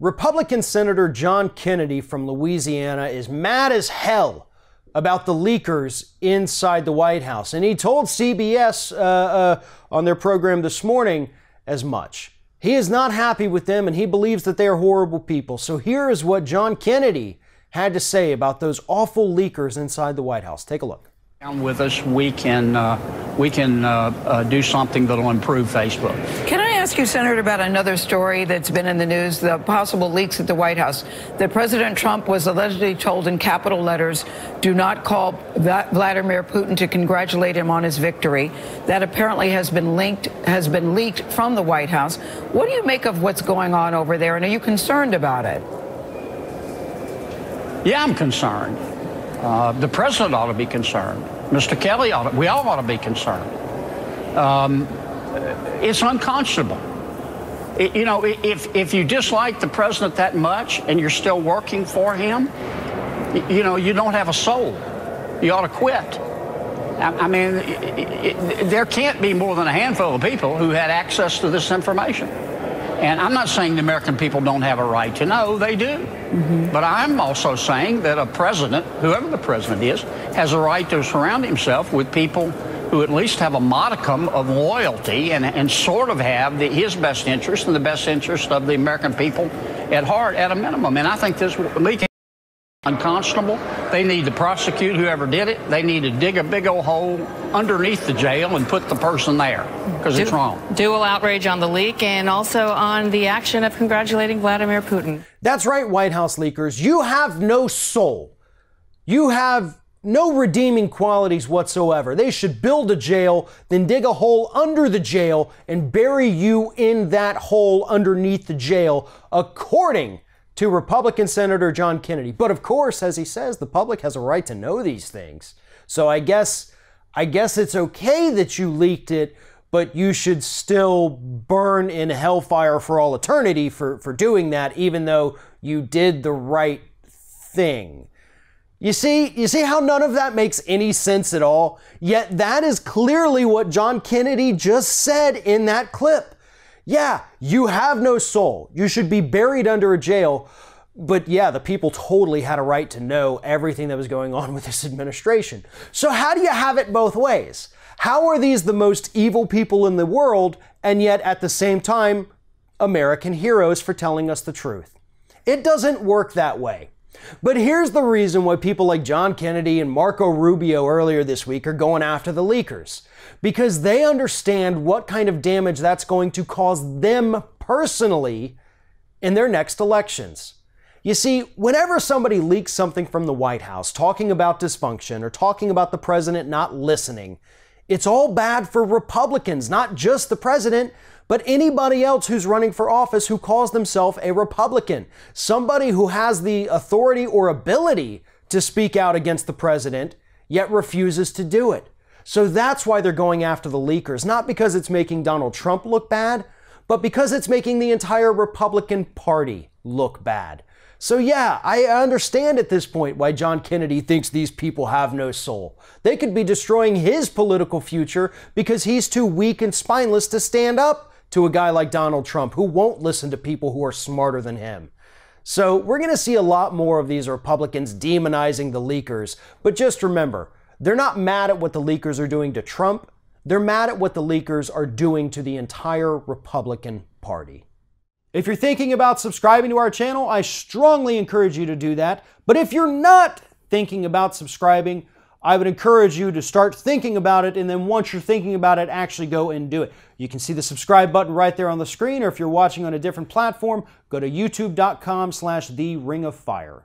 Republican Senator John Kennedy from Louisiana is mad as hell about the leakers inside the White House. And he told CBS on their program this morning as much. He is not happy with them and he believes that they are horrible people. So here is what John Kennedy had to say about those awful leakers inside the White House. Take a look. With us, we can do something that will improve Facebook. Can I ask you, Senator, about another story that's been in the news, the possible leaks at the White House, that President Trump was allegedly told in capital letters, do not call Vladimir Putin to congratulate him on his victory. That apparently has been leaked from the White House. What do you make of what's going on over there, and are you concerned about it? Yeah, I'm concerned. The president ought to be concerned. Mr. Kelly we all ought to be concerned. It's unconscionable. If you dislike the president that much and you're still working for him, you don't have a soul. You ought to quit. I mean, there can't be more than a handful of people who had access to this information. And I'm not saying the American people don't have a right to know. They do. Mm-hmm. But I'm also saying that a president, whoever the president is, has a right to surround himself with people who at least have a modicum of loyalty and sort of have his best interest and the best interest of the American people at heart at a minimum. And I think this leak is unconscionable. They need to prosecute whoever did it. They need to dig a big old hole underneath the jail and put the person there because it's wrong. Dual outrage on the leak and also on the action of congratulating Vladimir Putin. That's right, White House leakers. You have no soul. You have no redeeming qualities whatsoever. They should build a jail, then dig a hole under the jail and bury you in that hole underneath the jail, according to Republican Senator John Kennedy. But of course, as he says, the public has a right to know these things. So I guess it's okay that you leaked it, but you should still burn in hellfire for all eternity for doing that, even though you did the right thing. You see how none of that makes any sense at all? Yet that is clearly what John Kennedy just said in that clip. Yeah, you have no soul. You should be buried under a jail. But yeah, the people totally had a right to know everything that was going on with this administration. So how do you have it both ways? How are these the most evil people in the world and yet at the same time American heroes for telling us the truth? It doesn't work that way. But here's the reason why people like John Kennedy and Marco Rubio earlier this week are going after the leakers. Because they understand what kind of damage that's going to cause them personally in their next elections. You see, whenever somebody leaks something from the White House, talking about dysfunction or talking about the president not listening, it's all bad for Republicans, not just the president, but anybody else who's running for office who calls themselves a Republican. Somebody who has the authority or ability to speak out against the president, yet refuses to do it. So that's why they're going after the leakers, not because it's making Donald Trump look bad, but because it's making the entire Republican Party look bad. So yeah, I understand at this point why John Kennedy thinks these people have no soul. They could be destroying his political future because he's too weak and spineless to stand up to a guy like Donald Trump who won't listen to people who are smarter than him. So we're going to see a lot more of these Republicans demonizing the leakers. But just remember, they're not mad at what the leakers are doing to Trump. They're mad at what the leakers are doing to the entire Republican Party. If you're thinking about subscribing to our channel, I strongly encourage you to do that. But if you're not thinking about subscribing, I would encourage you to start thinking about it, and then once you're thinking about it, actually go and do it. You can see the subscribe button right there on the screen, or if you're watching on a different platform, go to youtube.com/TheRingOfFire.